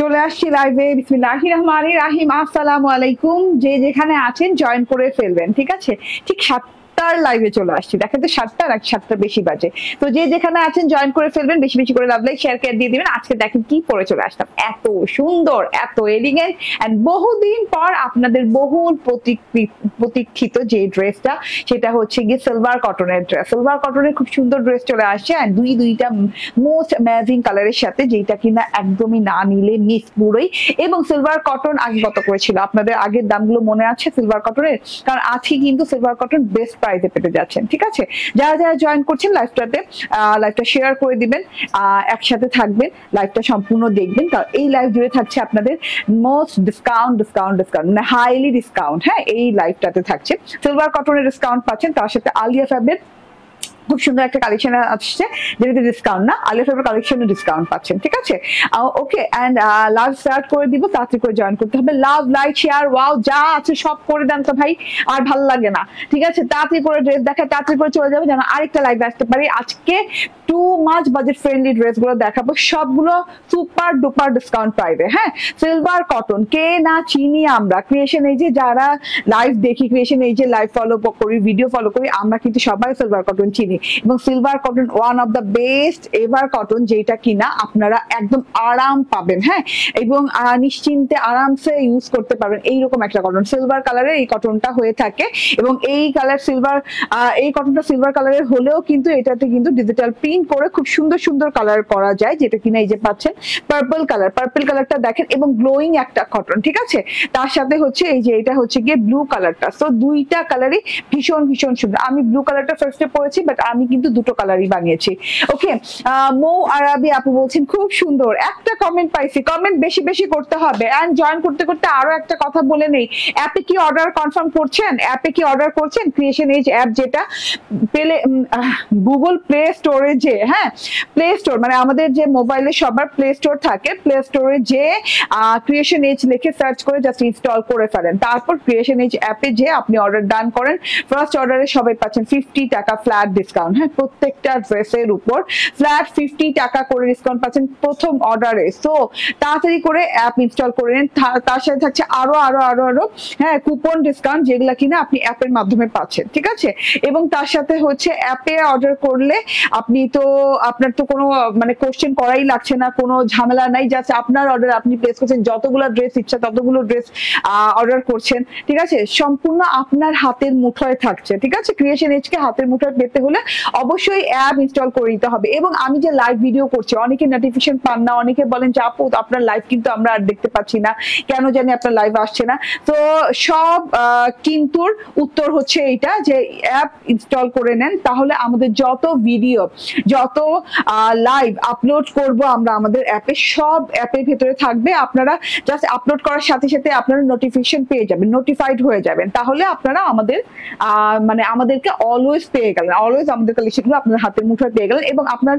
চলে আসছি লাইভে। বিসমিল্লাহির রহমানির রহিম। আসসালামু আলাইকুম। যে যেখানে আছেন জয়েন করে ফেলবেন, ঠিক আছে? ঠিক 7টার লাইভে চলে আসছি। দেখেন তো 7টা নাকি 7টা বেশি বাজে। তো যে যেখানে আছেন জয়েন করে ফেলবেন, বেশি বেশি করে লাভ লাইক শেয়ার করে দিয়ে দিবেন। আজকে দেখেন কি পরে চলে আসলাম, এত সুন্দর, এত এলিগেন্ট এন্ড বহুদিন পর আপনাদের বহুল প্রতীক্ষিত যে ড্রেসটা, সেটা হচ্ছে গিয়ে সিলভার কটনের ড্রেস। সিলভার কটনের খুব সুন্দর ড্রেস চলে আসছে এন্ড দুইটা মোস্ট অ্যামেজিং কালারের সাথে, যেটা কিনা একদমই না নিলে মিস পুরোই। এবং সিলভার কটন আগে কত করেছিল, আপনাদের আগের দামগুলো মনে আছে সিলভার কটনের? কারণ আজকে কিন্তু সিলভার কটন বেস্ট প্রাইসে পেতে যাচ্ছেন, ঠিক আছে? যারা যারা জয়েন করছেন লাইভটাতে, লাইভটা শেয়ার করে দিবেন, একসাথে থাকবেন, লাইভটা সম্পূর্ণ দেখবেন। কারণ এই লাইভ জুড়ে থাকছে আপনাদের মোস্ট ডিসকাউন্ট, মানে হাইলি ডিসকাউন্ট। হ্যাঁ, এই লাইভটাতে থাকছে সিলভার কটনের ডিসকাউন্ট পাচ্ছেন, তার সাথে আলিয়া ফ্যাবের খুব সুন্দর একটা কালেকশন আসছে, যেটাতে ডিসকাউন্ট না, আলিয়া ফেভার কালেকশনে ডিসকাউন্ট পাচ্ছেন, ঠিক আছে? ওকে, এন্ড লাভ স্টার্ট করে দিব, তাড়াতাড়ি করে জয়েন করতে হবে। লাভ লাইক শেয়ার ওয়াও যা আছে সব করে দেন তো ভাই, আর ভালো লাগে না, ঠিক আছে? তাড়াতাড়ি করে ড্রেস দেখা, তাড়াতাড়ি করে চলে যাবে যেন আরেকটা লাইভে আসতে পারি। আজকে too much budget friendly dress গুলো দেখাবো, সবগুলো সুপার ডুপার ডিসকাউন্ট প্রাইসে। হ্যাঁ, সিলভার কটন কে না চিনি আমরা, ক্রিয়েশন এই যে যারা লাইভ দেখি, ক্রিয়েশন এই যে লাইভ ফলো করি, ভিডিও ফলো করি, আমরা কিন্তু সবাই সিলভার কটন চিনি। এবং silver cotton one of the best ever cotton, যেটা কিনা আপনারা একদম আরাম পাবেন। হ্যাঁ, এবং নিশ্চিন্তে আরামসে ইউজ করতে পারবেন, এইরকম একটা কটন। সিলভার কালারের এই কটনটা হয়ে থাকে, এবং এই কালার সিলভার, এই কটনটা সিলভার কালারের হলেও কিন্তু এটাতে কিন্তু ডিজিটাল প্রিন্ট করে খুব সুন্দর সুন্দর কালার করা যায়, যেটা কিনা এই যে পাচ্ছেন পার্পল কালার। পার্পল কালারটা দেখেন, এবং গ্লোয়িং একটা কটন, ঠিক আছে? তার সাথে হচ্ছে এই যে এটা হচ্ছে গিয়ে ব্লু কালারটা। সো দুইটা কালারই ভীষণ ভীষণ সুন্দর। আমি ব্লু কালারটা ফার্স্টে পরেছি, বাট আমি কিন্তু দুটো কালারই বানিয়েছি। ওকে, মৌ আরাবি আপু বলছেন খুব সুন্দর। একটা কমেন্ট পাইছি, কমেন্ট বেশি বেশি করতে হবে। এন্ড জয়েন করতে করতে আরো একটা কথা বলে নেই, অ্যাপে কি অর্ডার কনফার্ম করছেন? অ্যাপে কি অর্ডার করছেন? ক্রিয়েশন এজ অ্যাপ, যেটা পেলে গুগল প্লে স্টোরে যে, হ্যাঁ প্লে স্টোর মানে আমাদের যে মোবাইলে সবার প্লে স্টোর থাকে, প্লে স্টোরে যে ক্রিয়েশন এজ লিখে সার্চ করে জাস্ট ইনস্টল করে ফেলেন। তারপর ক্রিয়েশন এজ অ্যাপে যে আপনি অর্ডার ডান করেন, ফার্স্ট অর্ডারে সবাই পাচ্ছেন 50 টাকা ফ্ল্যাট ডিসকাউন্ট। হ্যাঁ, প্রত্যেকটা ড্রেসের উপর ফ্ল্যাট 50 টাকা করে ডিসকাউন্ট পাচ্ছেন প্রথম অর্ডারে। সো তাড়াতাড়ি করে অ্যাপ ইনস্টল করে নিন। তার সাথে থাকছে আরো আরো আরো আরো হ্যাঁ কুপন ডিসকাউন্ট, যেগুলা কিনা আপনি অ্যাপের মাধ্যমে পাচ্ছেন, ঠিক আছে? এবং তার সাথে হচ্ছে অ্যাপে অর্ডার করলে আপনি তো, আপনার তো কোনো মানে কোশ্চেন করাই লাগছে না, কোনো ঝামেলা নাই। জাস্ট আপনার অর্ডার আপনি প্লেস করছেন, যতগুলো ড্রেস ইচ্ছা ততগুলো ড্রেস অর্ডার করছেন, ঠিক আছে? সম্পূর্ণ আপনার হাতের মুঠোয় থাকছে, ঠিক আছে? ক্রিয়েশন এজকে হাতের মুঠোয় পেতে হলে অবশ্যই অ্যাপ ইনস্টল করে নিতে হবে। এবং আমি যে লাইভ ভিডিও করছি, অনেকে নোটিফিকেশন পান না, অনেকে বলেন যে আপু আপনার লাইভ কিন্তু আমরা আর দেখতে পাচ্ছি না, কেন জানি আপনার লাইভ আসছে না। তো সব কিন্তুর উত্তর হচ্ছে এইটা, যে অ্যাপ ইনস্টল করে নেন, তাহলে আমাদের যত ভিডিও, যত লাইভ আপলোড করব আমরা আমাদের অ্যাপে, সব অ্যাপের ভেতরে থাকবে। আপনারা জাস্ট আপলোড করার সাথে সাথে আপনারা নোটিফিকেশন পেয়ে যাবেন, নোটিফাইড হয়ে যাবেন। তাহলে আপনারা আমাদের মানে আমাদেরকে অলওয়েজ পেয়ে গেলেন, অলওয়েজ আমাদের কালেকশনগুলো আপনার হাতের মুঠোয় পেয়ে গেলেন। এবং আপনার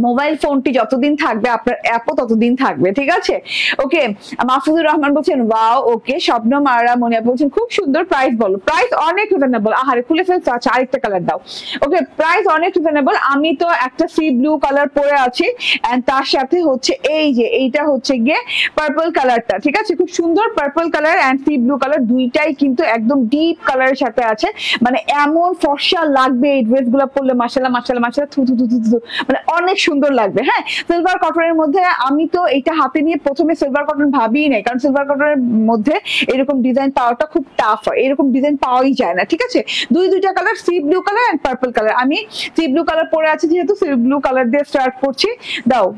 মোবাইল ফোনটি যতদিন থাকবে, আপনার অ্যাপও ততদিন থাকবে, ঠিক আছে? ওকে, মাহফুজুর রহমান বলছেন ওয়াও। ওকে, স্বপ্নম আরা মনিয়া বলছেন খুব সুন্দর। প্রাইস বলো। প্রাইস অনেক রিজনেবল। আহারে খুলে ফেলছো, আচ্ছা আরেকটা কালার দাও। ওকে, প্রাইস অনেক রিজনেবল। আমি তো একটা সি ব্লু কালার পরে আছি, এন্ড তার সাথে হচ্ছে এই যে এইটা হচ্ছে গিয়ে পার্পল কালারটা, ঠিক আছে? খুব সুন্দর purple colour and sea blue colour, দুইটাই কিন্তু একদম ডিপ কালারের সাথে আছে। মানে এমন ফর্সা লাগবে এই ড্রেস গুলা পরলে, মাশাআল্লাহ মাশাআল্লাহ মাশাআল্লাহ, থু থু থু থু, মানে অনেক সুন্দর লাগবে। হ্যাঁ, সিলভার কটনের মধ্যে আমি তো এটা হাতে নিয়ে প্রথমে সিলভার কটন ভাবিই নাই, কারণ সিলভার কটনের মধ্যে এরকম ডিজাইন পাওয়াটা খুব টাফ হয়, এরকম ডিজাইন পাওয়াই যায় না, ঠিক আছে? দুইটা colour, sea blue colour and purple colour. আমি সি ব্লু কালার পরে আছি, যেহেতু সি ব্লু কালার দিয়ে স্টার্ট করছি। দাও,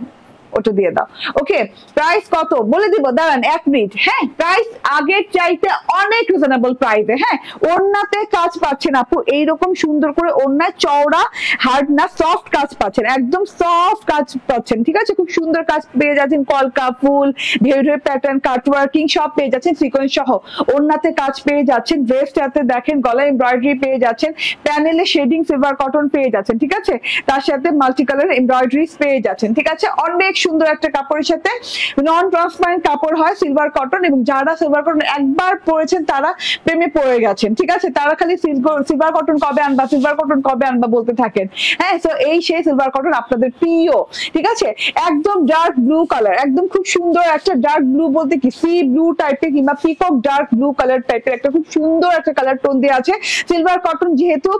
ওটা দিয়ে দাও। ওকে, প্রাইস কত বলে দিব, দাঁড়ান 1 মিনিট। হ্যাঁ, প্রাইস আগের চাইতে অনেক রিজনেবল প্রাইসে। হ্যাঁ, ওড়নাতে কাজ পাচ্ছেন আপু, এইরকম সুন্দর করে ওড়নায় চওড়া, হার্ড না, সফট কাজ পাচ্ছেন, একদম সফট কাজ পাচ্ছেন, ঠিক আছে? খুব সুন্দর কাজ পেয়ে যাচ্ছেন, কলকা ফুল, ঢেউ ঢেউ প্যাটার্ন, কাটওয়ার্কিং সব পেয়ে যাচ্ছেন, সিকোয়েন্স সহ। ওড়নাতে কাজ পেয়ে যাচ্ছেন, ভেস্টটাতে দেখেন গলায় এমব্রয়ডারি পেয়ে যাচ্ছেন, প্যানেলে শেডিং সিলভার কটন পেয়ে যাচ্ছেন, ঠিক আছে? তার সাথে মাল্টি কালার এমব্রয়ডারিজ পেয়ে যাচ্ছেন, ঠিক আছে? অনেক সুন্দর একটা কাপড়ের সাথে, নন ট্রান্সপারেন্ট কাপড় হয় সিলভার কটন, এবং যারা সিলভার কটন একবার পরেছেন তারা প্রেমে পড়ে গেছেন, ঠিক আছে? তারা খালি সিলভার কটন কবে আনবা, সিলভার কটন কবে আনবা বলতে থাকেন। হ্যাঁ, তো এই সেই সিলভার কটন আপনাদের প্রিয়, ঠিক আছে? একদম ডার্ক ব্লু কালার, একদম খুব সুন্দর একটা ডার্ক ব্লু বলতে কি সি ব্লু টাইপের কিংবা পিকক ডার্ক ব্লু কালার টাইপের একটা খুব সুন্দর একটা কালার টোন দেওয়া আছে। সিলভার কটন যেহেতু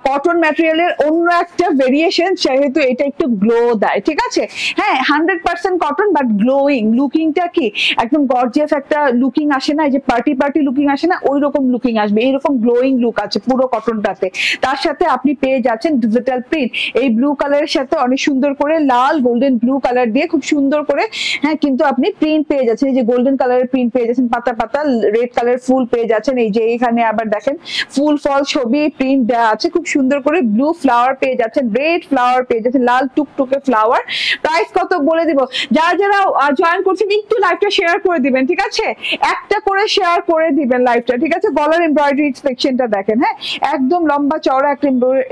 কটন ম্যাটেরিয়ালের অন্য একটা ভেরিয়েশন, সেহেতু এটা একটু গ্লো দেয়, ঠিক আছে? হ্যাঁ, 100% কটন বাট গ্লোয়িং, লুকিংটা কি একদম গর্জিয়াস একটা লুকিং আসে না, এই যে পার্টি পার্টি লুকিং আসে না, ওই রকম লুকিং আসবে, এইরকম গ্লোয়িং লুক আছে পুরো কটনটাতে। তার সাথে আপনি পেয়ে যাচ্ছেন ডিজিটাল প্রিন্ট, এই ব্লু কালারের সাথে অনেক সুন্দর করে লাল গোল্ডেন ব্লু কালার দিয়ে খুব সুন্দর করে, হ্যাঁ, কিন্তু আপনি প্রিন্ট পেয়ে যাচ্ছেন, এই যে গোল্ডেন কালারের প্রিন্ট পেয়ে যাচ্ছেন, পাতা পাতা রেড কালার ফুল পেয়ে যাচ্ছেন, এই যে এখানে আবার দেখেন ফুল ফল ছবি প্রিন্ট দেওয়া আছে, খুব সুন্দর করে ব্লু ফ্লাওয়ার পেয়ে যাচ্ছেন, রেড ফ্লাওয়ার পেয়ে যাচ্ছেন, লাল টুকটুকে ফ্লাওয়ার। প্রাইস কত বলে দিব, যারা যারা জয়েন করছেন একটু লাইভটা শেয়ার করে দিবেন, ঠিক আছে? একটা করে শেয়ার করে দিবেন লাইভটা, ঠিক আছে? গলার এমব্রয়ডারি সেকশনটা দেখেন, হ্যাঁ, একদম লম্বা চওড়া একটা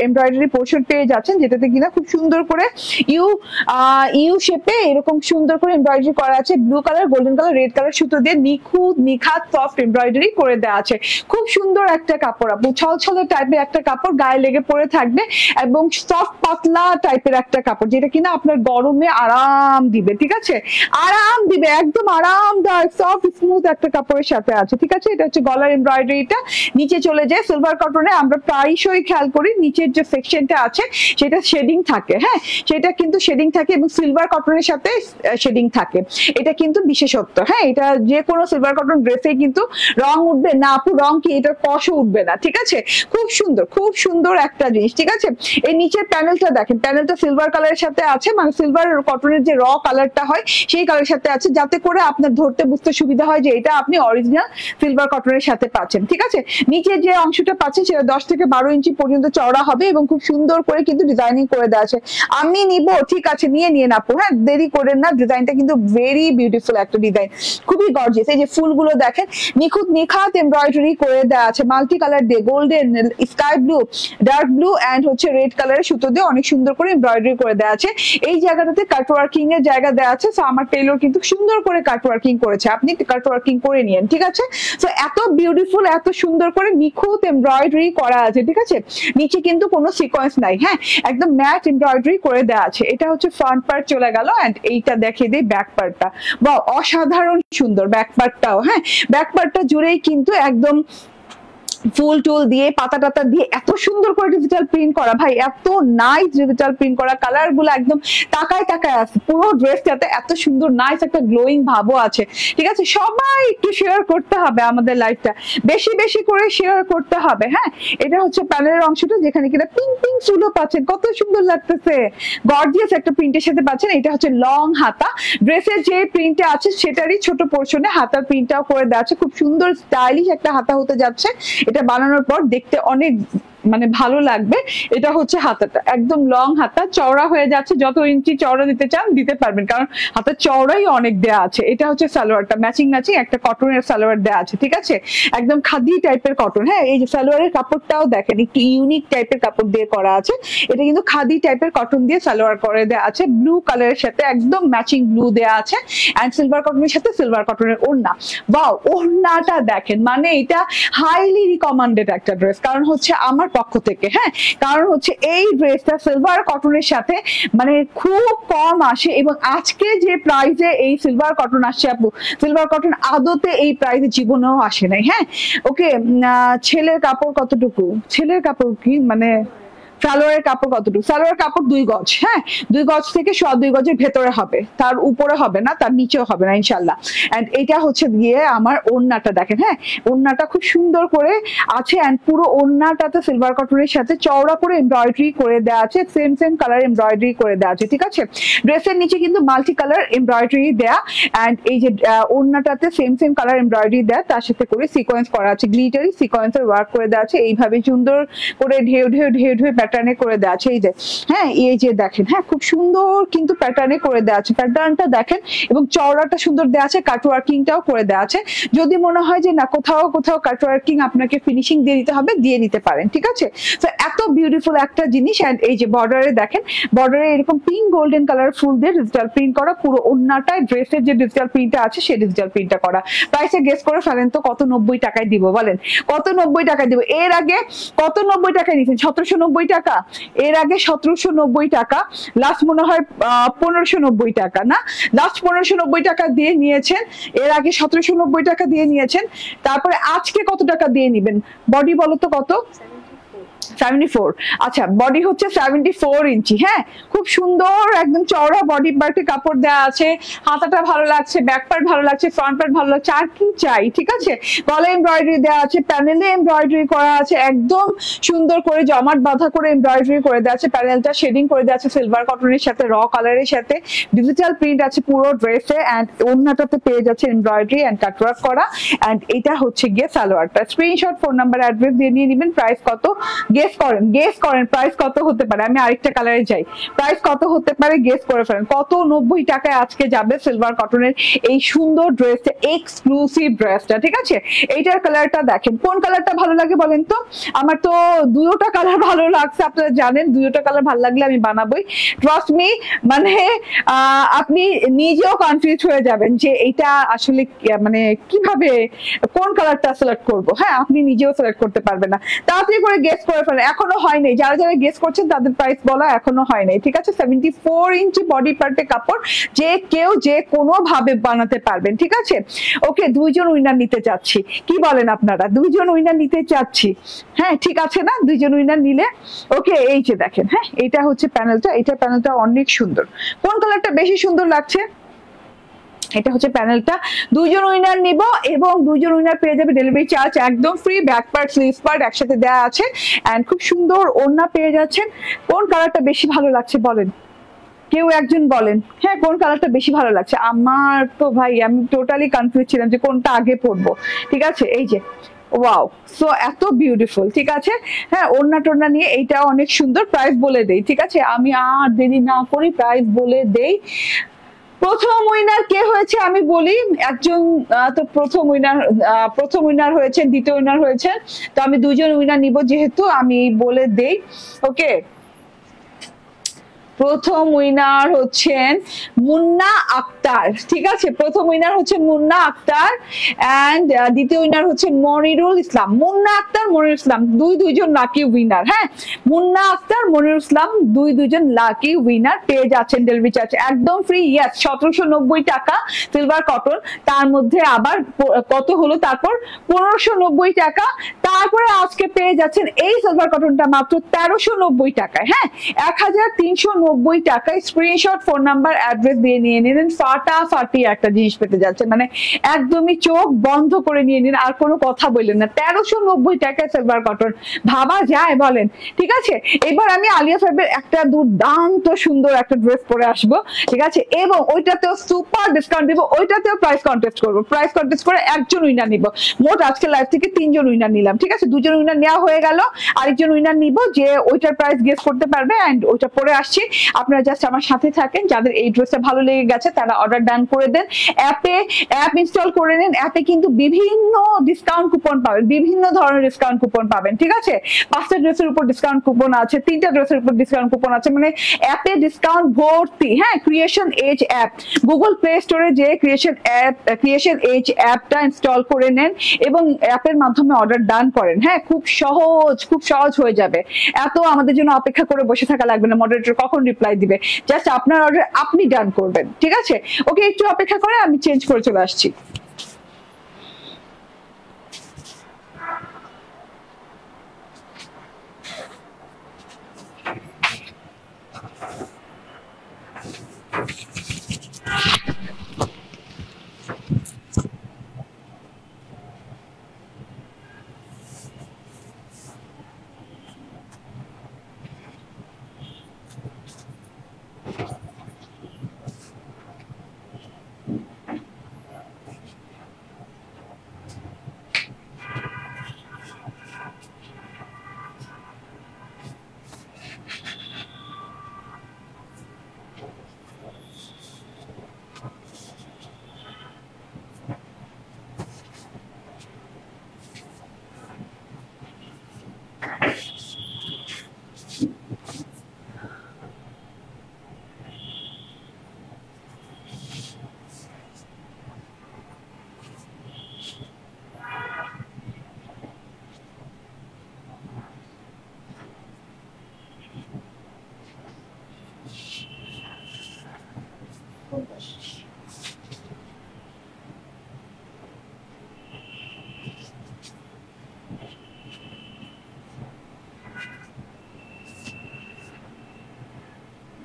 এমব্রয়ডারি পোর্শন পেয়ে যাচ্ছেন, যেটাতে কিনা খুব সুন্দর করে ইউ শেপে এরকম সুন্দর করে এমব্রয়ডারি করা আছে, blue colour, golden colour, red colour সুতো দিয়ে নিখুঁত নিখাত সফট এমব্রয়ডারি করে দেওয়া আছে। খুব সুন্দর একটা কাপড়, আপু ছলছলে টাইপের একটা কাপড়, গায়ে লেগে পড়ে থাকবে, এবং সফট পাতলা টাইপের একটা কাপড়, যেটা কিনা আপনার গরমে আরাম দিবে, ঠিক আছে? আরাম দিবে, একদম আরামদায়ক সফট স্মুথ একটা কাপড়ের সাথে আছে, ঠিক আছে? এটা হচ্ছে গলার এমব্রয়ডারিটা। নিচে চলে যায় সিলভার কটনে, আমরা প্রায়শই খেয়াল করি নিচের যে সেকশনটা আছে সেটা শেডিং থাকে, হ্যাঁ, সেটা কিন্তু শেডিং থাকে এবং সিলভার কটনের সাথে শেডিং থাকে, এটা কিন্তু বিশেষত্ব। হ্যাঁ, এটা যে কোনো সিলভার কটন ড্রেসে কিন্তু রং উঠবে না আপু, রং কি এটা কষও উঠবে না, ঠিক আছে? খুব সুন্দর, খুব সুন্দর একটা জিনিস, ঠিক আছে? এই নিচের প্যানেলটা দেখেন, প্যানেলটা সিলভার কালারের সাথে আছে, মানে সিলভার কটনের যে র কালারটা হয় সেই কালারের সাথে আছে, যাতে করে আপনার ধরতে বুঝতে সুবিধা হয় যে এটা আপনি অরিজিনাল সিলভার কটনের সাথে পাচ্ছেন, ঠিক আছে? নিচে যে অংশটা পাচ্ছেন সেটা 10 থেকে 12 ইঞ্চি পর্যন্ত চওড়া হবে এবং খুব সুন্দর করে কিন্তু ডিজাইনিং করে দেওয়া আছে। আমি নিব, ঠিক আছে, নিয়ে আপু, হ্যাঁ, দেরি করেন না, ডিজাইনটা কিন্তু ভেরি বিউটিফুল একটা ডিজাইন, খুবই গর্জিয়াস। এই যে ফুলগুলো দেখেন নিখুঁত নিখাত এমব্রয়ডারি করে দেওয়া আছে, মাল্টি কালার দিয়ে, golden, sky blue, dark blue and হচ্ছে রেড কালারের সুতো দিয়ে অনেক সুন্দর করে এমব্রয়ডারি করে দেওয়া আছে। এই জায়গাটাতে কাট ওয়ার্কিং এর জায়গা দেওয়া আছে, সো আমার টেইলর কিন্তু সুন্দর করে কাট ওয়ার্কিং করেছে, আপনি কাট ওয়ার্কিং করে নিয়েন, ঠিক আছে? সো এত বিউটিফুল, এত সুন্দর করে নিখুঁত এমব্রয়ডারি করা আছে, ঠিক আছে? নিচে কিন্তু কোনো সিকোয়েন্স নাই, হ্যাঁ, একদম ম্যাট এমব্রয়ডারি করে দেওয়া আছে। এটা হচ্ছে ফ্রন্ট পার্ট চলে গেল, এন্ড এইটা দেখিয়ে দিই ব্যাক পার্টটা। বা অসাধারণ সুন্দর ব্যাক পার্টটাও, হ্যাঁ, ব্যাক পার্টটা জুড়েই কিন্তু একদম ফুল টুল দিয়ে, পাতা টাতা দিয়ে এত সুন্দর করে ডিজিটাল প্রিন্ট করা, ভাই এত নাইস ডিজিটাল প্রিন্ট করা, কালার গুলো একদম তাকায় তাকায় আছে, পুরো ড্রেসটাতে এত সুন্দর নাইস একটা গ্লোয়িং ভাবও আছে, ঠিক আছে? সবাই একটু শেয়ার করতে হবে আমাদের লাইভটা, বেশি বেশি করে শেয়ার করতে হবে, হ্যাঁ। এটা হচ্ছে প্যানেলের অংশটা, যেখানে কিনা পিঙ্ক পিঙ্ক ফুলও পাচ্ছেন, কত সুন্দর লাগতেছে, গর্জিয়াস একটা প্রিন্টের সাথে পাচ্ছেন। এটা হচ্ছে লং হাতা, ড্রেসের যে প্রিন্টে আছে সেটারই ছোট পোর্শনে হাতার প্রিন্টটাও করে দেওয়া আছে, খুব সুন্দর স্টাইলিশ একটা হাতা হতে যাচ্ছে। এটা বানানোর পর দেখতে অনেক মানে ভালো লাগবে। এটা হচ্ছে হাতাটা, একদম লং হাতা, চওড়া হয়ে যাচ্ছে, যত ইঞ্চি চওড়া দিতে চান দিতে পারবেন, কারণ হাতের চওড়াই অনেক দেয়া আছে। এটা হচ্ছে সালোয়ারটা, ম্যাচিং ম্যাচিং একটা কটনের সালোয়ার দেয়া আছে, ঠিক আছে? একদম খাদি টাইপের কটন, হ্যাঁ। এই যে সালোয়ারের কাপড়টাও দেখেন একটু ইউনিক টাইপের কাপড় দিয়ে করা আছে, এটা কিন্তু খাদি টাইপের কটন দিয়ে সালোয়ার করে দেয়া আছে, ব্লু কালারের সাথে একদম ম্যাচিং ব্লু দেয়া আছে, এন্ড সিলভার কটনের সাথে সিলভার কটনের ওড়না। বাও, ওড়নাটা দেখেন, মানে এটা হাইলি রিকমেন্ডেড একটা ড্রেস, কারণ হচ্ছে আমার পক্ষ থেকে, হ্যাঁ, কারণ হচ্ছে এই ড্রেসটা সিলভার কটনের সাথে মানে খুব কম আসে, এবং আজকে যে প্রাইসে এই সিলভার কটন আসছে আপু, সিলভার কটন আদতে এই প্রাইসে জীবনেও আসে নাই, হ্যাঁ। ওকে, ছেলের কাপড় কতটুকু, ছেলের কাপড় কি মানে সালোয়ারের কাপড় কতটুকু, সালোয়ার কাপড় 2 গজ, হ্যাঁ, 2 গজ থেকে 2 গজের ভেতরে হবে, তার উপরে হবে না, তার নিচেও হবে না ইনশাল্লাহ। এন্ড এটা হচ্ছে গিয়ে আমার ওড়নাটা দেখেন, হ্যাঁ, ওড়নাটা খুব সুন্দর করে আছে, এন্ড পুরো ওড়নাটাতে সিলভার কটনের সাথে চওড়া করে এমব্রয়ডারি করে দেওয়া আছে, সেম সেম কালার এমব্রয়ডারি করে দেওয়া আছে, ঠিক আছে? ড্রেসের নিচে কিন্তু মাল্টি কালার এমব্রয়ডারি দেয়া, এন্ড এই যে ওড়নাটাতে সেম সেম কালার এমব্রয়ডারি দেয়া, তার সাথে করে সিকোয়েন্স করা আছে, গ্লিটারি সিকোয়েন্সের ওয়ার্ক করে দেওয়া আছে, এইভাবে সুন্দর করে ঢেউ ঢেউ ঢেউ ঢেউ প্যাটার্নে করে দেওয়া আছে, এই যে হ্যাঁ এই যে দেখেন, হ্যাঁ খুব সুন্দর কিন্তু প্যাটার্নে করে দেওয়া আছে, প্যাটার্নটা দেখেন এবং চওড়াটা সুন্দর দেওয়া আছে, কাটওয়ার্কিংটাও করে দেওয়া আছে। যদি মনে হয় যে না কোথাও কোথাও কাটওয়ার্কিং আপনাকে ফিনিশিং দিয়ে দিতে হবে, দিয়ে নিতে পারেন, ঠিক আছে। তো এত বিউটিফুল একটা জিনিস। এন্ড এই যে বর্ডারে দেখেন, বর্ডারে এরকম পিঙ্ক গোল্ডেন কালার ফুল দিয়ে ডিজিটাল প্রিন্ট করা, পুরো ওন্নাটায় ড্রেসের যে ডিজিটাল প্রিন্টটা আছে সেই ডিজিটাল প্রিন্টটা করা। প্রাইসে গেস করে ফেলেন তো কত 90 টাকায় দিব বলেন, কত 90 টাকায় দিব? এর আগে কত 90 টাকায় নিয়েছেন? 1790 টাকা। এর আগে 1790 টাকা, লাস্ট মনে হয় 1590 টাকা না, লাস্ট 1590 টাকা দিয়ে নিয়েছেন, এর আগে 1790 টাকা দিয়ে নিয়েছেন, তারপরে আজকে কত টাকা দিয়ে নিবেন? বডি বলো তো কত? 74। আচ্ছা বডি হচ্ছে 74 ইঞ্চি, হ্যাঁ খুব সুন্দর একদম চওড়া বডি পার্টে কাপড় দেওয়া আছে, হাতাটা ভালো লাগছে, ব্যাক পার্ট ভালো লাগছে, ফ্রন্ট পার্ট ভালো লাগছে, আর কি চাই, ঠিক আছে। গলায় এমব্রয়ডারি দেওয়া আছে, প্যানেলে এমব্রয়ডারি করা আছে, একদম সুন্দর করে জমাট বাঁধা করে এমব্রয়ডারি করে দেওয়া আছে, প্যানেলটা শেডিং করে দেওয়া আছে সিলভার কটনের সাথে, র কালারের সাথে, ডিজিটাল প্রিন্ট আছে পুরো ড্রেসে, এন্ড ওড়নাটাতে পেয়ে যাচ্ছে এমব্রয়ডারি এন্ড কাটওয়ার্ক করা। এন্ড এটা হচ্ছে গিয়ে সালোয়ারটা। স্ক্রিনশট, ফোন নাম্বার, অ্যাড্রেস দিয়ে নিয়ে নেবেন। প্রাইস কত গেস করেন, গেস করেন প্রাইস কত হতে পারে। আমি আরেকটা কালারে যাই, প্রাইস কত হতে পারে গেস করে ফেলেন। কত 90 টাকায় আজকে যাবে সিলভার কটনের এই সুন্দর ড্রেসটা, এক্সক্লুসিভ ড্রেসটা, ঠিক আছে। এইটার কালারটা দেখেন, কোন কালারটা ভালো লাগে বলেন তো? আমার তো দুটোটা কালার ভালো লাগছে, আপনারা জানেন দুটোটা কালার ভালো লাগলে আমি বানাবোই, ট্রাস্ট মি। মানে আপনি নিজেও কনফিউজ হয়ে যাবেন যে এটা আসলে মানে কিভাবে কোন কালারটা সিলেক্ট করব। হ্যাঁ আপনি নিজেও সিলেক্ট করতে পারবেন না, তাড়াতাড়ি করে গেস করে ফেলেন। এখনো হয় নাই, যারা যারা গেস করছেন তাদের প্রাইস বলা এখনো হয় নাই, ঠিক আছে। 74 ইঞ্চি বডি পার্টে কাপড়, যে কেউ যে কোনো ভাবে বানাতে পারবেন, ঠিক আছে। ওকে, দুইজন উইনার নিতে চাচ্ছি, কি বলেন আপনারা? দুইজন উইনার নিতে চাচ্ছি, হ্যাঁ ঠিক আছে না? দুইজন উইনার নিলে ওকে। এই যে দেখেন, হ্যাঁ এটা হচ্ছে প্যানেলটা, এটা প্যানেলটা অনেক সুন্দর। কোন কালারটা বেশি সুন্দর লাগছে? এটা হচ্ছে প্যানেলটা। দুইজন উইনার নিব এবং দুইজন উইনার পেয়ে যাবে ডেলিভারি চার্জ একদম free, back part sleeves part একসাথে দেওয়া আছে, এন্ড খুব সুন্দর ওড়না পেয়ে যাচ্ছেন। কোন কালারটা বেশি ভালো লাগছে বলেন, কেউ একজন বলেন, হ্যাঁ কোন কালারটা বেশি ভালো লাগছে? আমার তো ভাই আমি টোটালি কনফিউজ ছিলাম যে কোনটা আগে পরবো, ঠিক আছে। এই যে ওয়াও, সো এত বিউটিফুল, ঠিক আছে। হ্যাঁ ওড়না টোড়না নিয়ে এইটা অনেক সুন্দর। প্রাইস বলে দেই, ঠিক আছে, আমি আর দেরি না করি প্রাইস বলে দেই। প্রথম উইনার কে হয়েছে আমি বলি, একজন তো প্রথম উইনার হয়েছে, দ্বিতীয় উইনার হয়েছে, তো আমি দুজন উইনার নিব যেহেতু, আমি বলে দেই। ওকে, প্রথম উইনার হচ্ছেন মুন্না আক্তার, ঠিক আছে। প্রথম উইনার হচ্ছেন মুন্না আক্তার, এন্ড দ্বিতীয় উইনার হচ্ছেন মনিরুল ইসলাম। মুন্না আক্তার, মনিরুল ইসলাম দুইজন লাকি উইনার। হ্যাঁ মুন্না আক্তার, মনিরুল ইসলাম দুইজন লাকি উইনার পেয়ে যাচ্ছেন ডেলিভারি চার্জ একদম ফ্রি। ইয়েস, 1790 টাকা সিলভার কটন, তার মধ্যে আবার কত হলো তারপর 1590 টাকা, তারপরে আজকে পেয়ে যাচ্ছেন এই সিলভার কটনটা মাত্র 1390 টাকায়। হ্যাঁ 1390 টাকায়। স্ক্রিনশট, ফোন নাম্বার, অ্যাড্রেস দিয়ে নিয়ে নিলেন, ফাটাফাটি একটা জিনিস পেতে যাচ্ছে, মানে একদমই চোখ বন্ধ করে নিয়ে নিন, আর কোনো কথা বললেন না। 1390 টাকায় সিলভার কটন, ভাবা যায় বলেন, ঠিক আছে। এবার আমি আলিয়া ফাইবের একটা দুর্দান্ত সুন্দর একটা ড্রেস পরে আসবো, ঠিক আছে, এবং ওইটাতেও সুপার ডিসকাউন্ট দিব, ওইটাতেও প্রাইস কন্টেস্ট করবো, প্রাইস কন্টেস্ট করে একজন উইনার নিব। মোট আজকে লাইভ থেকে 3 জন উইনার নিলাম, ঠিক আছে। 2 জন উইনার নেওয়া হয়ে গেল, আরেকজন উইনার নিব যে ওইটার প্রাইস গেস করতে পারবে, এন্ড ওইটা পরে আসছি। আপনারা জাস্ট আমার সাথে থাকেন, যাদের এই ড্রেসটা ভালো লেগে গেছে তারা অর্ডার ডান করে দেন, অ্যাপ ইনস্টল করে নেন। অ্যাপে কিন্তু বিভিন্ন ডিসকাউন্ট কুপন পাবেন, বিভিন্ন ধরনের ডিসকাউন্ট কুপন পাবেন, ঠিক আছে। 5টা ড্রেসের উপর ডিসকাউন্ট কুপন আছে, 3টা ড্রেসের উপর ডিসকাউন্ট কুপন আছে, মানে অ্যাপে ডিসকাউন্ট ভর্তি। হ্যাঁ ক্রিয়েশন এজ অ্যাপ, গুগল প্লে স্টোরে যে ক্রিয়েশন এজ অ্যাপটা ইনস্টল করে নেন এবং অ্যাপের মাধ্যমে অর্ডার ডান করেন। হ্যাঁ খুব সহজ হয়ে যাবে, এত আমাদের জন্য অপেক্ষা করে বসে থাকা লাগবে না মডারেটর কখন রিপ্লাই দিবে, জাস্ট আপনার অর্ডার আপনি ডান করবেন, ঠিক আছে। ওকে, একটু অপেক্ষা করে আমি চেঞ্জ করে চলে আসছি।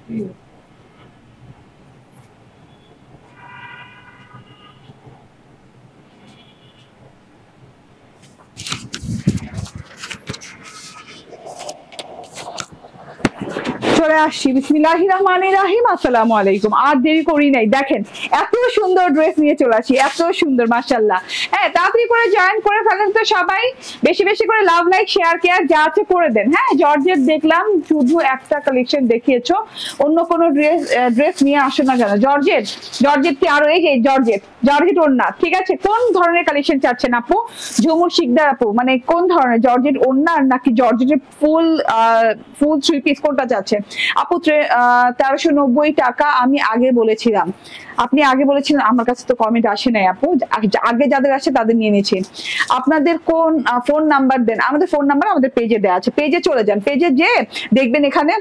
চলে আসছি, বিসমিল্লাহির রহমানির রহিম, আসসালামু আলাইকুম। আর দেরি করি নাই, দেখেন এত সুন্দর ড্রেস নিয়ে চলে আসি, এত সুন্দর মাশাআল্লাহ। হ্যাঁ, তাড়াতাড়ি করে জয়েন করে ফেলেন তো সবাই, বেশি বেশি করে লাভ, লাইক, শেয়ার, কেয়ার যা আছে করে দেন। হ্যাঁ, জর্জেট দেখলাম, শুধু একটা কালেকশন দেখিয়েছো, অন্য কোনো ড্রেস নিয়ে আসো না কেন? জর্জেট কি আরো, এই যে জর্জেট ওড়না, ঠিক আছে? কোন ধরনের কালেকশন চাচ্ছেন আপু? ঝুমুর শিকদার আপু, মানে কোন ধরনের জর্জেট ওড়না নাকি জর্জেটের ফুল থ্রি পিস, কোনটা চাচ্ছেন আপু? 1390 টাকা আমি আগে বলেছিলাম, আপনি আগে বলেছিলেন, আমার কাছে তো কমেন্ট আসে নাই আপু, আগে যাদের আসে তাদের নিয়ে নিয়েছি। আপনাদের কোন ফোন নাম্বার দেন? আমাদের ফোন নাম্বার আমাদের পেজে দেওয়া আছে, পেজে চলে যান, পেজে যে দেখবেন এখানে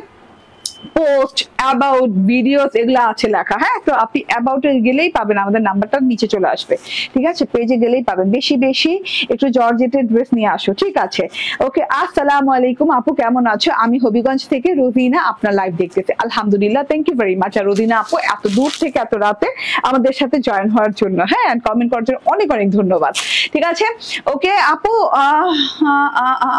পোস্ট, অ্যাবাউট, ভিডিওস এগুলো আছে লেখা। হ্যাঁ, তো আপনি অ্যাবাউটে গেলেই পাবেন, আমাদের নাম্বারটা নিচে চলে আসবে, ঠিক আছে? পেজে গেলেই পাবেন। বেশি বেশি একটু জর্জেটের ড্রেস নিয়ে আসো, ঠিক আছে? ওকে, আসসালামু আলাইকুম আপু, কেমন আছো? আমি হবিগঞ্জ থেকে রোজিনা আপনার লাইভ দেখতেছি, আলহামদুলিল্লাহ, থ্যাংক ইউ ভেরি মাচ। আর রোজিনা আপু, এত দূর থেকে এত রাতে আমাদের সাথে জয়েন হওয়ার জন্য, হ্যাঁ, কমেন্ট করার জন্য অনেক অনেক ধন্যবাদ, ঠিক আছে? ওকে আপু,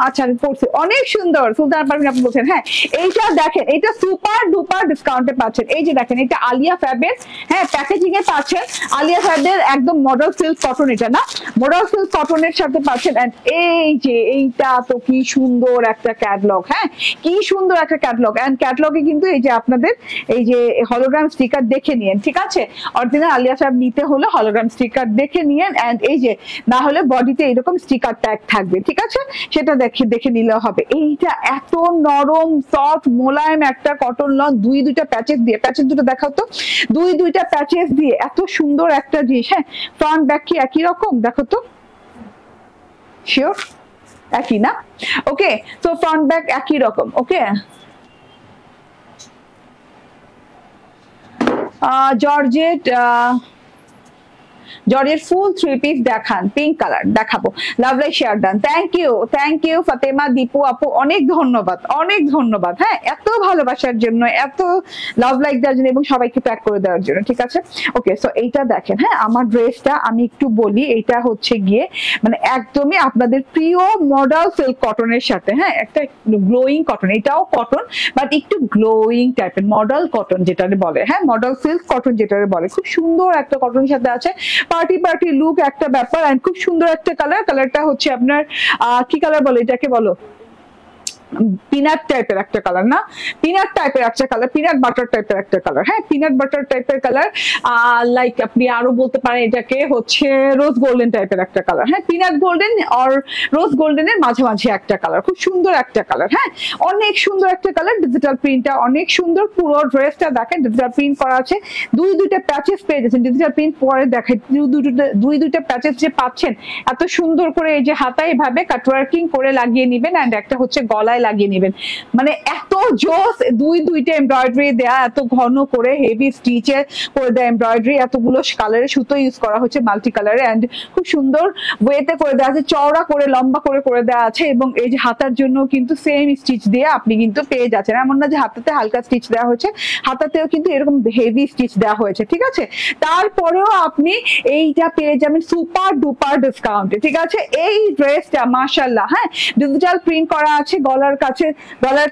আচ্ছা আমি পড়ছি, অনেক সুন্দর। সুলতান পারভিন আপু বলছেন, হ্যাঁ এইটা দেখেন, এটা সুপার ডুপার ডিসকাউন্টে পাচ্ছেন। এই যে দেখেন, এটা আলিয়া ফ্যাবের, হ্যাঁ, প্যাকেজিং এ পাচ্ছেন আলিয়া ফ্যাবের একদম মডেল সিল্ক কটন, এটা না মডেল সিল্ক কটনের সাথে পাচ্ছেন। এন্ড এই যে এইটা তো কি সুন্দর একটা ক্যাটালগ, হ্যাঁ, কি সুন্দর একটা ক্যাটালগ। এন্ড ক্যাটালগে কিন্তু এই যে আপনাদের এই যে হলোগ্রাম স্টিকার দেখে নিয়েন, ঠিক আছে? অরিজিনাল আলিয়া ফ্যাব নিতে হলে হলোগ্রাম স্টিকার দেখে নিয়েন। এন্ড এই যে না হলে বডিতে এরকম স্টিকার ট্যাগ থাকবে, ঠিক আছে? সেটা দেখে নিলেও হবে। এইটা এত নরম, সফট, মোলায়েম একটা কটন লন, দুইটা প্যাচেস দিয়ে, প্যাচেস দুটো দেখাও তো, দুইটা প্যাচেস দিয়ে এত সুন্দর একটা জিনিস। হ্যাঁ, ফ্রন্ট ব্যাক কি একই রকম? দেখো তো, শিওর একই না? ওকে, তো ফ্রন্ট ব্যাক একই রকম। Okay, georgette full three piece দেখান, পিঙ্ক কালার দেখাবো। Lovely share done, thank you Fatema Dipu আপু, অনেক ধন্যবাদ, অনেক ধন্যবাদ। হ্যাঁ, এত ভালোবাসার জন্য, এত লাভ লাইক দেওয়ার জন্য এবং সবাইকে প্যাক করে দেওয়ার জন্য, ঠিক আছে? ওকে, সো এইটা দেখেন, হ্যাঁ, আমার ড্রেসটা আমি একটু বলি, এইটা হচ্ছে গিয়ে মানে একদমই আপনাদের প্রিয় মডেল সিল্ক কটনের সাথে, হ্যাঁ, একটা গ্লোয়িং কটন, এটাও কটন বাট একটু গ্লোয়িং টাইপের, মডেল কটন যেটারে বলে, হ্যাঁ, মডেল সিল্ক কটন যেটারে বলে, খুব সুন্দর একটা কটনের সাথে আছে, পার্টি লুক একটা ব্যাপার। এন্ড খুব সুন্দর একটা কালারটা হচ্ছে আপনার কি কালার বলে এটাকে? বলো পিনাট টাইপের একটা কালার, না পিনাট টাইপের একটা কালার, পিনাট বাটার টাইপের একটা কালার। হ্যাঁ, পিনাট বাটার টাইপের কালার, লাইক আপনি আরো বলতে পারেন এটাকে হচ্ছে রোজ গোল্ডেন টাইপের একটা কালার। হ্যাঁ, পিনাট গোল্ডেন আর রোজ গোল্ডেনের মাঝামাঝি একটা কালার, খুব সুন্দর একটা কালার। হ্যাঁ, অনেক সুন্দর একটা কালার। ডিজিটাল প্রিন্টটা অনেক সুন্দর, পুরো ড্রেসটা দেখেন ডিজিটাল প্রিন্ট করা আছে, দুইটা প্যাচেস পেয়ে যাচ্ছেন। ডিজিটাল প্রিন্ট পরে দেখেন, দুইটা প্যাচেস যে পাচ্ছেন এত সুন্দর করে, এই যে হাতায় এভাবে কাটওয়ার্কিং করে লাগিয়ে নিবেন, এন্ড একটা হচ্ছে গলায় লাগিয়ে নেবেন, মানে এত জোস, দুইটা এমব্রয়ডারি দেয়া, এত ঘন করে হেভি স্টিচে করে দেয়া এমব্রয়ডারি, এতগুলো কালারের সুতো ইউজ করা হচ্ছে, মাল্টি কালারে, এন্ড খুব সুন্দর ওয়েতে করে দেওয়া আছে, চওড়া করে লম্বা করে দেওয়া আছে। এবং এই যে হাতার জন্য কিন্তু সেম স্টিচ দিয়ে আপনি কিন্তু পেয়ে যাচ্ছেন, এমন না যে হাতাতে হালকা স্টিচ দেওয়া হয়েছে, হাতাতেও কিন্তু এরকম হেভি স্টিচ দেওয়া হয়েছে, ঠিক আছে? তারপরেও আপনি এইটা পেয়ে যাবেন সুপার ডুপার ডিসকাউন্টে, ঠিক আছে? এই ড্রেসটা মাশাআল্লাহ, হ্যাঁ, ডিজিটাল প্রিন্ট করা আছে, গলার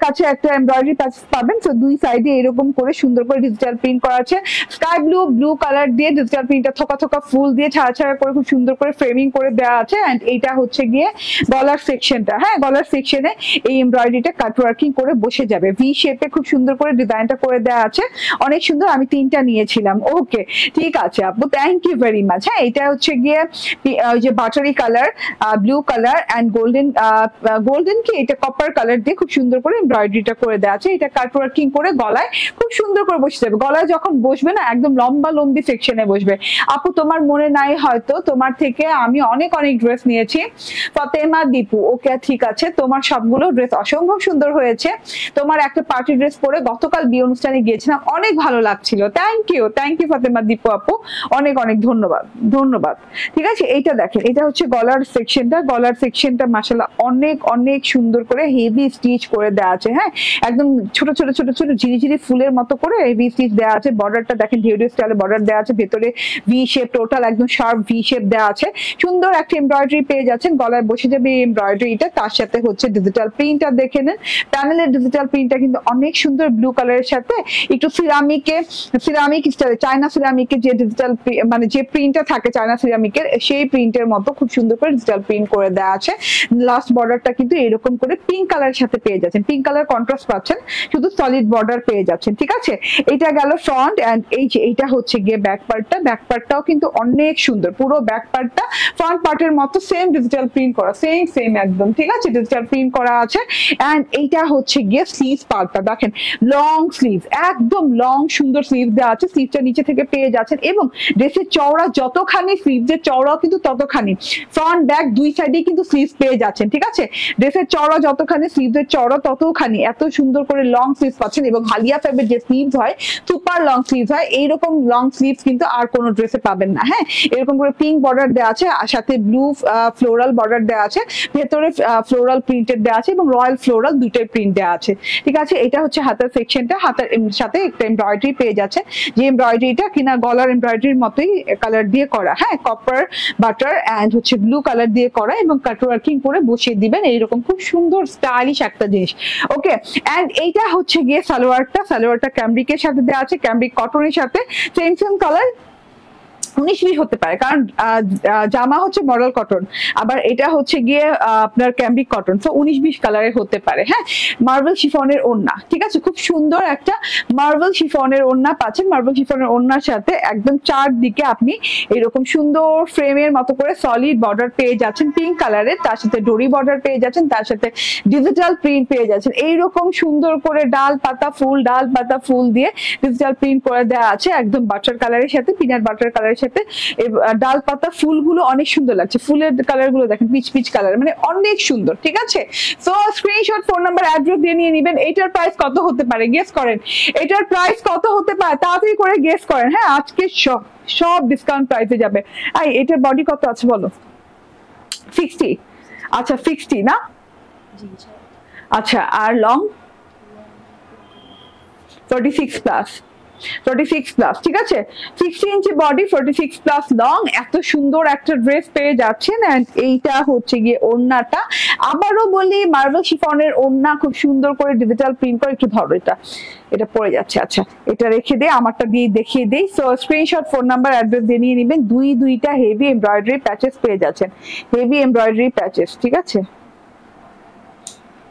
কাছে একটা এমব্রয়ডারি প্যাচ পাবেন। তো দুই সাইডে এরকম করে সুন্দর করে ডিজিটাল প্রিন্ট করা আছে, স্কাই ব্লু কালার দিয়ে ডিজিটাল প্রিন্টটা থোকা ফুল দিয়ে ছাড়া করে খুব সুন্দর করে ফ্রেমিং করে দেওয়া আছে। এন্ড এইটা হচ্ছে গিয়ে গলার সেকশনটা, হ্যাঁ, গলার সেকশনে এই এমব্রয়ডারিটা কাট ওয়ার্কিং করে বসে যাবে, ভি শেপে খুব সুন্দর করে ডিজাইনটা করে দেওয়া আছে, অনেক সুন্দর। আমি 3টা নিয়েছিলাম। ওকে, ঠিক আছে আপু, থ্যাংক ইউ ভেরি মাচ। হ্যাঁ, এটা হচ্ছে গিয়ে যে buttery colour, blue colour and golden কি এটা কপার কালার দিয়ে খুব সুন্দর করে এমব্রয়ডারিটা করে দেওয়া আছে। এটা কাট ওয়ার্কিং করে গলায় খুব সুন্দর করে বসে যাবে, গলায় যখন বসবে না একদম লম্বি সেকশনে বসবে। আপু তোমার মনে নাই হয়তো, তোমার থেকে আমি অনেক ড্রেস নিয়েছি। ফাতেমা দীপু, ওকে ঠিক আছে, তোমার সবগুলো ড্রেস অসম্ভব সুন্দর হয়েছে। তোমার একটা পার্টি ড্রেস পরে গতকাল বিয়ে অনুষ্ঠানে গিয়েছিলাম, অনেক ভালো লাগছিল। থ্যাংক ইউ ফাতেমা দীপু আপু, অনেক ধন্যবাদ। ঠিক আছে, এইটা দেখেন, এটা হচ্ছে গলার সেকশনটা মাশাআল্লাহ অনেক সুন্দর করে হেভি হেভি স্টিচ করে দেওয়া আছে। হ্যাঁ, একদম ছোট ছোট ছোট ছোট ঝিরিঝিরি ফুলের মতো করে হেভি স্টিচ দেওয়া আছে। বর্ডারটা দেখেন ঢেউডি স্টাইলে বর্ডার দেওয়া আছে, ভেতরে ভি শেপ, টোটাল একদম শার্প ভি শেপ দেওয়া আছে। সুন্দর একটা এমব্রয়ডারি পেয়ে যাচ্ছেন, গলায় বসে যাবে এই এমব্রয়ডারিটা। তার সাথে হচ্ছে ডিজিটাল প্রিন্টটা দেখে নেন, প্যানেলের ডিজিটাল প্রিন্টটা কিন্তু অনেক সুন্দর ব্লু কালারের সাথে একটু সিরামিক স্টাইলে, চায়না সিরামিকের যে ডিজিটাল মানে যে প্রিন্টটা থাকে চায়না সিরামিকের, সেই প্রিন্টের মতো খুব সুন্দর করে ডিজিটাল প্রিন্ট করে দেওয়া আছে। লাস্ট বর্ডারটা কিন্তু এরকম করে পিঙ্ক কালারের সাথে পেয়ে যাচ্ছেন, পিঙ্ক কালার কন্ট্রাস্ট পাচ্ছেন, শুধু সলিড বর্ডার পেয়ে যাচ্ছেন। ঠিক আছে, এটা গেল ফ্রন্ট। এন্ড এই যে এইটা হচ্ছে গিয়ে ব্যাক পার্টটা, ব্যাক পার্টটাও কিন্তু অনেক সুন্দর, পুরো ব্যাক পার্টটা ফ্রন্ট পার্টের মতো সেম ডিজিটাল প্রিন্ট করা, সেম একদম। ঠিক আছে, ডিজিটাল প্রিন্ট করা আছে। এন্ড এইটা হচ্ছে গিয়ে স্লিভ পার্টটা, দেখেন লং স্লিভ, একদম লং সুন্দর স্লিভ দেওয়া আছে, স্লিভটা নিচে থেকে পেয়ে যাচ্ছেন। এবং ড্রেসের চওড়া যতখানি, স্লিভের চওড়াও কিন্তু ততখানি, ফ্রন্ট ব্যাক দুই সাইডে কিন্তু স্লিভ পেয়ে যাচ্ছেন। ঠিক আছে, ড্রেসের চওড়া যতখানি, স্লিভের চওড়া ততখানি, এত সুন্দর করে লং স্লিভ পাচ্ছেন। এবং হালিয়া ফ্যাবের যে স্লিভ হয়, সুপার লং স্লিভ হয়, এইরকম লং স্লিভ কিন্তু আর কোনো ড্রেসে পাবেন না। হ্যাঁ, এরকম করে পিঙ্ক বর্ডার দেওয়া আছে, আর সাথে ব্লু ফ্লোরাল বর্ডার দেওয়া আছে, ভেতরে ফ্লোরাল প্রিন্টেড দেওয়া আছে এবং রয়্যাল ফ্লোরাল দুটোই প্রিন্ট দেওয়া আছে। ঠিক আছে, এটা হচ্ছে হাতের সেকশনটা, হাতের সাথে একটা এমব্রয়ডারি পেয়ে যাচ্ছে, যে এমব্রয়ডারিটা কিনা গলার এমব্রয়ডারির মতোই কালার দিয়ে করা। হ্যাঁ, কপার বাটার এন্ড হচ্ছে ব্লু কালার দিয়ে করা, এবং কাট ওয়ার্কিং করে বসিয়ে দিবেন এইরকম খুব সুন্দর স্টাইলিশ একটা জিনিস। ওকে, এন্ড এইটা হচ্ছে গিয়ে সালোয়ারটা ক্যামব্রিকের সাথে দেওয়া আছে, ক্যামব্রিক কটনের সাথে, সেম কালার 19-20 হতে পারে, কারণ জামা হচ্ছে মডেল কটন, আবার এটা হচ্ছে গিয়ে আপনার ক্যামব্রিক কটন, তো 19-20 কালারের হতে পারে। হ্যাঁ, মার্বেল শিফনের ওড়না, ঠিক আছে, খুব সুন্দর একটা মার্বেল শিফনের ওড়না পাচ্ছেন। মার্বেল শিফনের ওড়নার সাথে একদম চারদিকে আপনি এরকম সুন্দর ফ্রেমের মতো করে সলিড বর্ডার পেয়ে যাচ্ছেন পিঙ্ক কালারের, তার সাথে ডোরি বর্ডার পেয়ে যাচ্ছেন, তার সাথে ডিজিটাল প্রিন্ট পেয়ে যাচ্ছেন। এইরকম সুন্দর করে ডাল পাতা ফুল দিয়ে ডিজিটাল প্রিন্ট করে দেওয়া আছে, একদম বাটার কালারের সাথে, পিনাট বাটার কালারের সাথে। ডাল পাতা ফুলগুলো অনেক সুন্দর লাগছে, ফুলের কালার গুলো দেখেন পিচ কালার, মানে অনেক সুন্দর। ঠিক আছে, so screenshot, phone number, address দিয়ে নিয়ে নেবেন। এটার প্রাইস কত হতে পারে গেস করেন, এটার প্রাইস কত হতে পারে, তাড়াতাড়ি করে গেস করেন। হ্যাঁ, আজকে সব ডিসকাউন্ট প্রাইসে যাবে। এটার বডি কত আছে বলো? 60। আচ্ছা 60 না? আচ্ছা, আর লং 46 প্লাস, 46 প্লাস। ঠিক আছে, 60 ইঞ্চি বডি, 46 প্লাস লং, এত সুন্দর একটা ড্রেস পেয়ে যাচ্ছেন। এন্ড এইটা হচ্ছে গিয়ে ওড়নাটা, আবারও বলি মার্বেল শিফনের ওড়না, খুব সুন্দর করে ডিজিটাল প্রিন্ট করে। একটু ধরো, এটা পড়ে যাচ্ছে। আচ্ছা, এটা রেখে দিয়ে আমারটা দিয়ে দেখিয়ে দেই। So screenshot, phone number, address দিয়ে নিয়ে নেবেন। দুইটা হেভি এমব্রয়ডারি প্যাচেস পেয়ে যাচ্ছেন, হেভি এমব্রয়ডারি প্যাচেস। ঠিক আছে,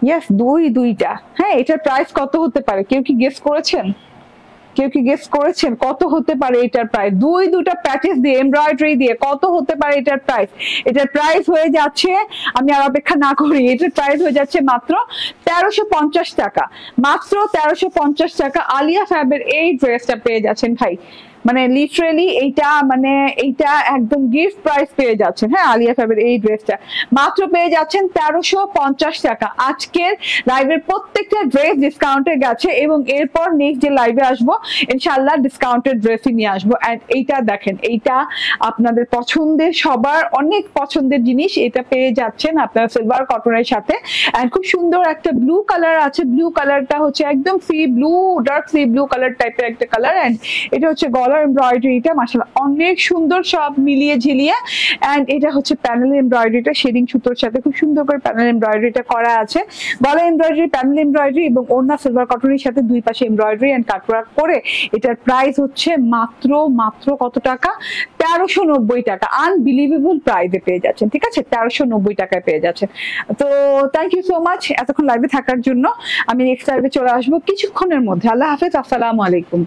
ইয়েস, দুইটা। হ্যাঁ, এটার প্রাইস কত হতে পারে, কেউ কি গেস করেছেন? কত হতে পারে এটার প্রাইস? দুইটা প্যাচেস দিয়ে, এমব্রয়ডারি দিয়ে, কত হতে পারে এটার প্রাইস? এটার প্রাইস হয়ে যাচ্ছে, আমি আর অপেক্ষা না করি, এটার প্রাইস হয়ে যাচ্ছে মাত্র 1350 টাকা, মাত্র 1350 টাকা। আলিয়া ফ্যাবের এই ড্রেসটা পেয়ে যাচ্ছেন ভাই, মানে লিটারেলি এইটা একদম গিফট প্রাইস পেয়ে যাচ্ছেন। হ্যাঁ, আলিয়া ফ্যাবের এই ড্রেসটা মাত্র পেয়ে যাচ্ছেন 1350 টাকা। আজকের লাইভের প্রত্যেকটা ড্রেস ডিসকাউন্টে গেছে, এবং এরপর নেক্সট যে লাইভে আসবো ইনশাআল্লাহ ডিসকাউন্টেড ড্রেসই নিয়ে আসবো। এন্ড এইটা দেখেন, এইটা আপনাদের পছন্দের, সবার অনেক পছন্দের জিনিস, এটা পেয়ে যাচ্ছেন আপনারা সিলভার কটনের সাথে। এন্ড খুব সুন্দর একটা ব্লু কালার আছে, ব্লু কালারটা হচ্ছে একদম C blue, dark C blue colour টাইপের একটা কালার। এন্ড এটা হচ্ছে এমব্রয়ডারিটা মাশাআল্লাহ অনেক সুন্দর, সব মিলিয়ে ঝিলিয়ে। এন্ড এটা হচ্ছে প্যানেল এমব্রয়ডারিটা, শেডিং সুতোর সাথে খুব সুন্দর করে প্যানেল এমব্রয়ডারিটা করা আছে। গলা এমব্রয়ডারি, প্যানেল এমব্রয়ডারি এবং ওড়না সিলভার কটনের সাথে দুই পাশে এমব্রয়ডারি এন্ড কাটওয়ার্ক করে। এটার প্রাইস হচ্ছে মাত্র কত টাকা? 1390 টাকা। আনবিলিভেবল প্রাইসে পেয়ে যাচ্ছেন। ঠিক আছে, 1390 টাকায় পেয়ে যাচ্ছেন। তো থ্যাংক ইউ সো মাচ এতক্ষণ লাইভে থাকার জন্য। আমি নেক্সট লাইভে চলে আসবো কিছুক্ষণের মধ্যে। আল্লাহ হাফেজ, আসসালামু আলাইকুম।